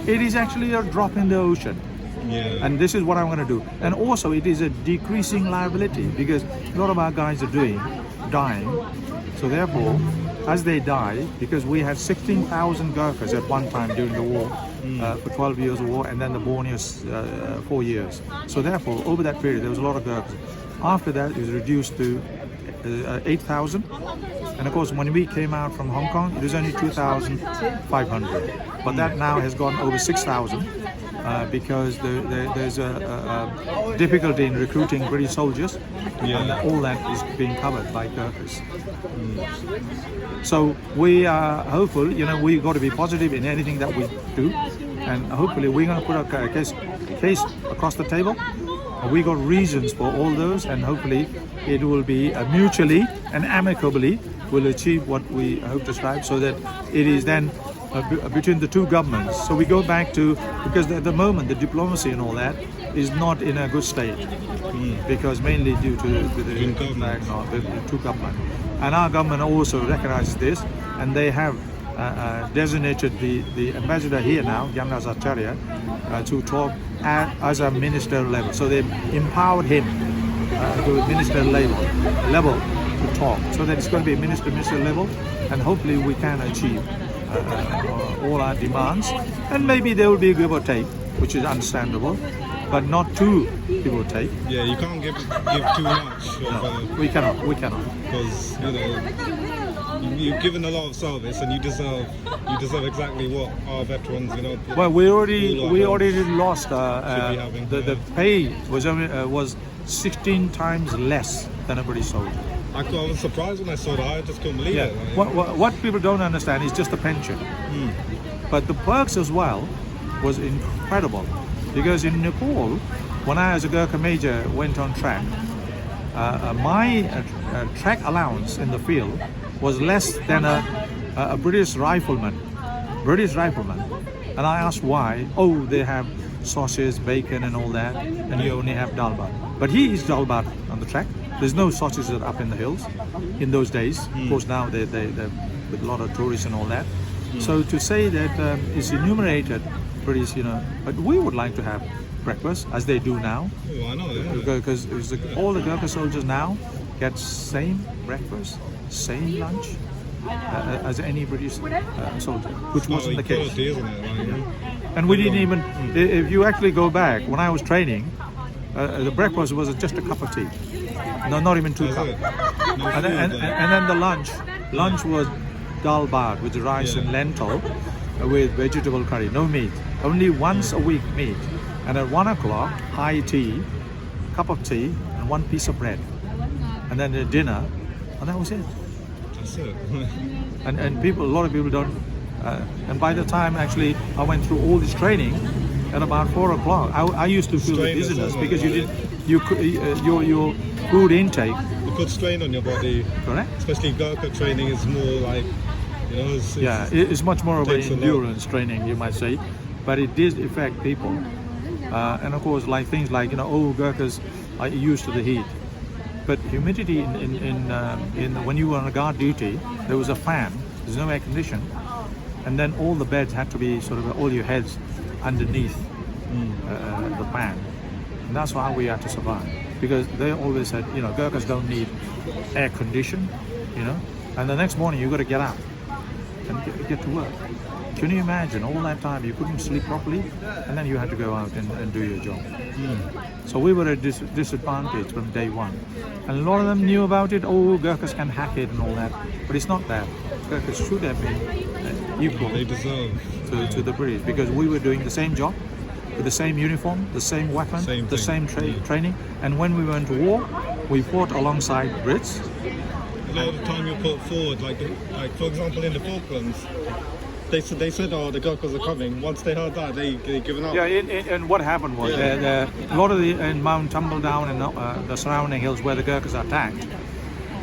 it is actually a drop in the ocean. Yeah. And this is what I'm going to do. And also it is a decreasing liability because a lot of our guys are dying. So therefore, as they die, because we had 16,000 Gurkhas at one time during the war, for 12 years of war, and then the Borneos 4 years. So therefore, over that period, there was a lot of Gurkhas. After that, it was reduced to 8,000. And of course, when we came out from Hong Kong, it was only 2,500. But that now has gone over 6,000. Because there's a difficulty in recruiting British soldiers, and all that is being covered by Gurkhas. So we are hopeful, you know, we've got to be positive in anything that we do, and hopefully we're going to put a case across the table. We got reasons for all those, and hopefully it will be mutually and amicably will achieve what we hope to strive, so that it is then between the two governments. So we go back to, because at the moment the diplomacy and all that is not in a good state, because mainly due to the two governments. And our government also recognizes this, and they have designated the ambassador here now, Gyamraj Acharya, to talk as a ministerial level. So they empowered him to ministerial level to talk. So that it's going to be a ministerial level, and hopefully we can achieve all our demands, and maybe there will be a give or take, which is understandable, but not too give or take. Yeah, you can't give too much. No, we cannot. Because you know you've given a lot of service, and you deserve exactly what our veterans, you know. Well, we already lost. The pay was 16 times less than a British soldier. I was surprised when I saw that. I just couldn't believe it. What people don't understand is just the pension. But the perks as well was incredible. Because in Nepal, when I as a Gurkha major went on track, my track allowance in the field was less than a British rifleman. And I asked why. Oh, they have sausage, bacon and all that, and you only have dal bhat. But he is dal bhat on the track. There's no sausages up in the hills in those days. Of course, now they with a lot of tourists and all that. So to say that it's enumerated British, you know, but we would like to have breakfast as they do now. Oh, I know. Yeah. Because all the Gurkha soldiers now get same breakfast, same lunch as any British soldier, which wasn't the case. Equality, isn't it? Like, And we didn't even, if you actually go back, when I was training, the breakfast was just a cup of tea. No, not even 2 cups. no And food, then the lunch was dal bhat, which is rice and lentil with vegetable curry, no meat. Only once a week meat. And at 1 o'clock, high tea, cup of tea, and 1 piece of bread. And then the dinner, and that was it. That's it. And a lot of people don't. And by the time actually I went through all this training, at about 4 o'clock, I used to feel the Strain dizziness yourself, because right? your food intake. It puts strain on your body. Correct. Especially Gurkha training is more like, you know, It's much more of an takes a lot. endurance training, you might say, but it did affect people. And of course, like things like Gurkhas are used to the heat. But humidity in when you were on a guard duty, there was a fan. There's no air condition, and then all the beds had to be sort of all your heads underneath the fan, and that's how we had to survive. Because they always said, Gurkhas don't need air condition, and the next morning you got to get up and get to work. Can you imagine all that time you couldn't sleep properly, and then you had to go out and do your job? So we were at disadvantage from day one, and a lot of them knew about it. Oh, Gurkhas can hack it and all that, but it's not that. Gurkhas should have been equal they deserve. to the British, because we were doing the same job with the same uniform, the same weapon, Same the thing. same training, and when we went to war, we fought alongside Brits. A lot of the time you put forward, like for example in the Falklands, they said, oh, the Gurkhas are coming. Once they heard that, they given up. Yeah, and what happened was a lot of in Mount Tumbledown and the surrounding hills where the Gurkhas attacked,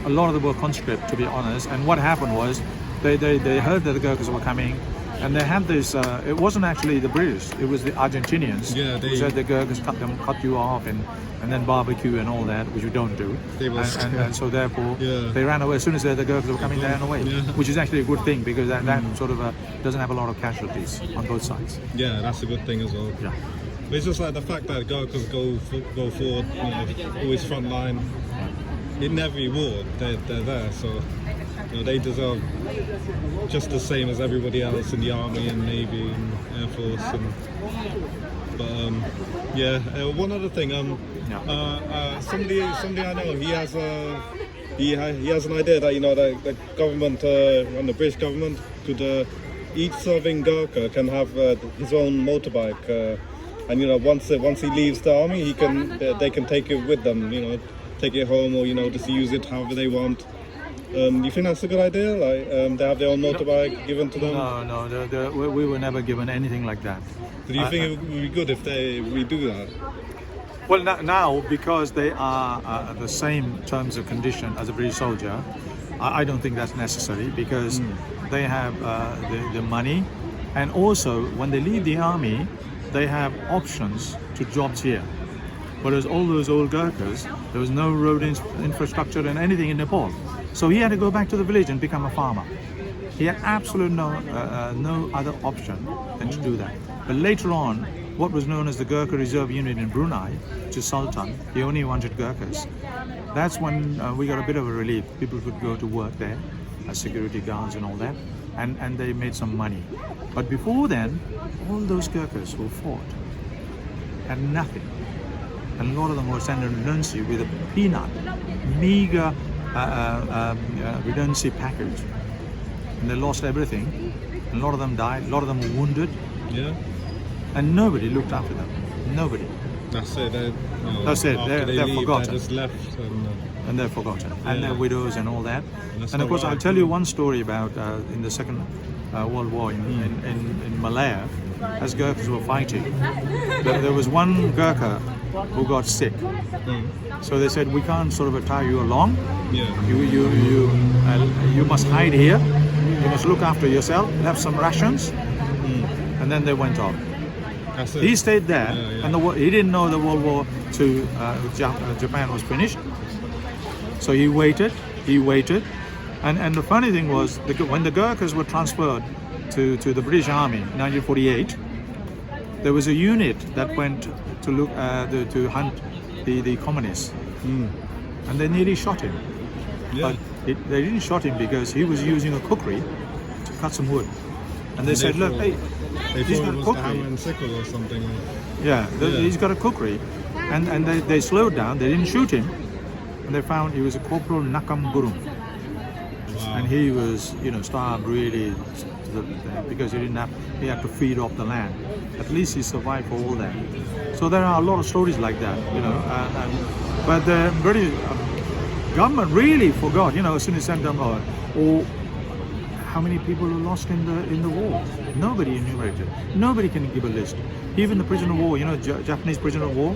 a lot of them were conscript, to be honest. And what happened was they heard that the Gurkhas were coming, and they had this. It wasn't actually the British; it was the Argentinians who said the Gurkhas cut you off and then barbecue and all that, which you don't do. And so therefore they ran away. As soon as the Gurkhas were coming, they ran away, which is actually a good thing, because that sort of doesn't have a lot of casualties on both sides. Yeah, that's a good thing as well. Yeah. But it's just like the fact that Gurkhas go forward, always front line. In every war, they're there, so they deserve just the same as everybody else in the army and navy and air force. One other thing. Somebody I know, he has an idea that that the government and the British government could each serving Gurkha can have his own motorbike, and once he leaves the army, they can take it with them, take it home, or just use it however they want. Do you think that's a good idea? Like they have their own motorbike given to them? No, we were never given anything like that. Do you think it would be good if we do that? Well, now because they are the same terms of condition as a British soldier, I don't think that's necessary, because they have the money, and also when they leave the army, they have options to jobs here. Whereas all those old Gurkhas, there was no road infrastructure and anything in Nepal. So he had to go back to the village and become a farmer. He had absolutely no other option than to do that. But later on, what was known as the Gurkha Reserve Unit in Brunei, which is Sultan, he only wanted Gurkhas. That's when we got a bit of a relief. People could go to work there as security guards and all that, and they made some money. But before then, all those Gurkhas who fought had nothing. And a lot of them were sent on redundancy with a peanut, meager redundancy package. And they lost everything. And a lot of them died, a lot of them were wounded. Yeah. And nobody looked after them. Nobody. That's it. That's it. After They're leave, forgotten. They're just left. And they're forgotten. And Yeah. they're widows and all that. that's And of not course, right. I'll tell you one story about in the Second World War in Malaya, as Gurkhas were fighting. There was one Gurkha who got sick. So they said, we can't sort of tie you along. Yeah. You must hide here. You must look after yourself, have some rations. And then they went off. That's it. He stayed there, Yeah. and he didn't know the World War II Japan was finished. So he waited, and the funny thing was, when the Gurkhas were transferred to the British Army in 1948, there was a unit that went to look to hunt the communists. and they nearly shot him. Yeah. But they didn't shot him because he was using a cookery to cut some wood. And they said, look, hey, They he's thought got it a was the cookery. hammer and sickle or something. He's got a cookery. And they slowed down, they didn't shoot him. And they found he was a Corporal Nakam Burung. Wow. And he was, starved really because he had to feed off the land. At least he survived for all that. So there are a lot of stories like that, but the British government really forgot, as soon as sent them or how many people were lost in the war. Nobody enumerated. Nobody can give a list. Even the prisoner of war, Japanese prisoner of war,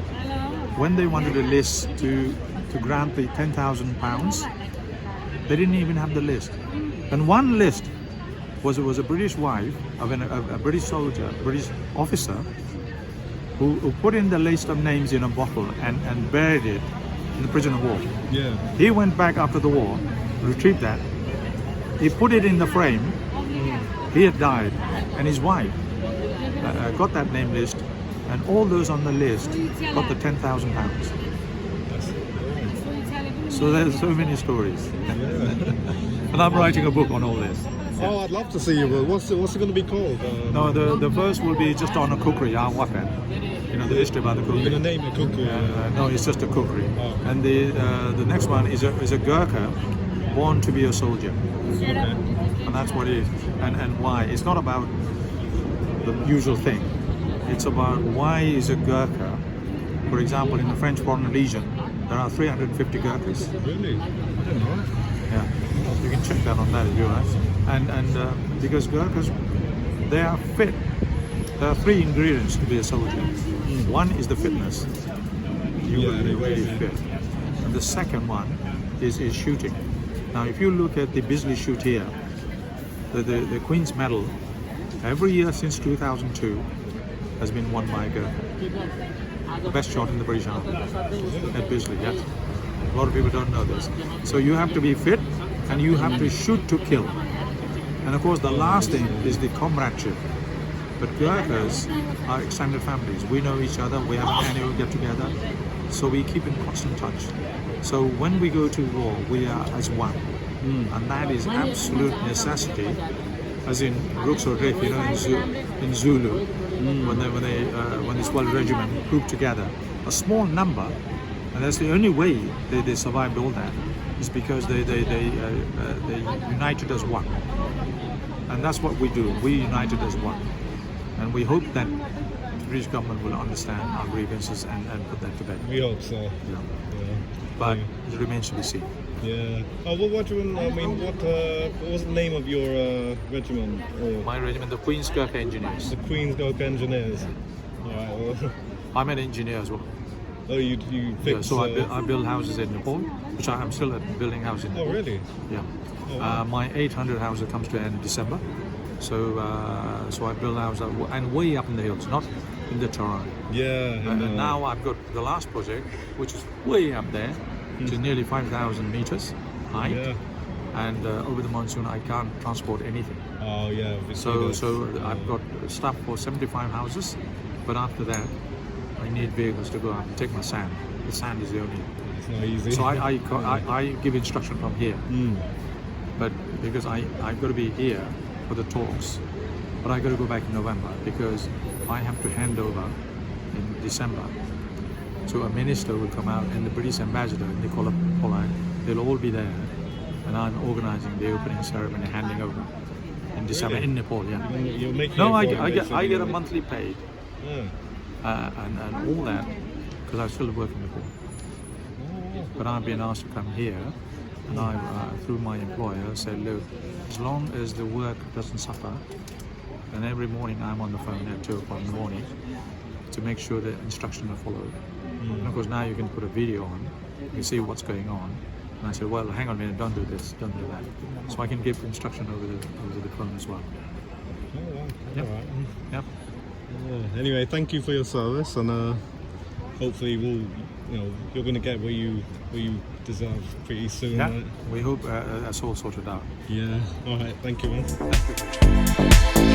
when they wanted a list to grant the £10,000, they didn't even have the list. And one list was a British wife of a British soldier, British officer, who put in the list of names in a bottle and buried it in the prisoner of war. Yeah. He went back after the war, retrieved that. He put it in the frame. He had died, and his wife got that name list, and all those on the list got the £10,000. So there's so many stories, and I'm writing a book on all this. Oh, I'd love to see you. But what's it going to be called? No, the first will be just on a cookery, our weapon. The history about the You're cookery. going to name it cookery. No, it's just a cookery. Oh. And the next one is a Gurkha born to be a soldier. Okay. And that's what it is. And why? It's not about the usual thing. It's about why is a Gurkha. For example, in the French Foreign Legion, there are 350 Gurkhas. Really? I didn't know. Yeah, you can check that on that if you like. And because Gurkhas, they are fit. There are three ingredients to be a soldier. One is the fitness. You will be really fit. And the second one is shooting. Now, if you look at the Bisley shoot here, the Queen's Medal, every year since 2002 has been won by a Gurkha. The best shot in the British Army at Bisley, yes. A lot of people don't know this. So you have to be fit and you have to shoot to kill. And of course the last thing is the comradeship. But Gurkhas are extended families. We know each other, we have an annual get together, so we keep in constant touch. So when we go to war, we are as one. And that is absolute necessity, as in Rooks or Rif, in Zulu, when this 12 regiment grouped together, a small number, and that's the only way they survived all that, is because they united as one. And that's what we do, we united as one. And we hope that the British government will understand our grievances and put that to bed. We hope so. Yeah. But it remains to be seen. Yeah. Oh, what was the name of your regiment? Or My regiment, the Queen's Gurkha Engineers. the Queen's Gurkha Engineers. Alright, well, I'm an engineer as well. oh, you Yeah, fix... so I build houses in Nepal, which I'm still building houses in oh, Nepal. really? Yeah. Oh, wow. My 800 house comes to end in December. So I build houses and way up in the hills, not in the terrain. Yeah. And now I've got the last project, which is way up there, to nearly 5,000 meters height. Yeah. And over the monsoon, I can't transport anything. Oh, yeah. So I've got stuff for 75 houses, but after that, I need vehicles to go out and take my sand. The sand is the only. It's not easy. So I give instruction from here, but because I've got to be here for the talks, but I got to go back in November because I have to hand over in December. So a minister will come out and the British ambassador, Nicola Pollard, they'll all be there, and I'm organising the opening ceremony, handing over in December in Nepal. Yeah. You're making No, it I get for a monthly paid, Yeah. and all that because I still work in Nepal. But I've been asked to come here, and I, through my employer, said, look, as long as the work doesn't suffer, and every morning I'm on the phone at 2 o'clock in the morning to make sure that instructions are followed. And of course now you can put a video on, you can see what's going on. And I said, well, hang on a minute, don't do this, don't do that. So I can give instruction over the phone as well. Oh, wow. Yep. All right. Yep. Yeah. Anyway, thank you for your service, and hopefully you're going to get where you deserve pretty soon. Yeah. Right? We hope that's all sorted out. Yeah. All right. Thank you, man. Thank you.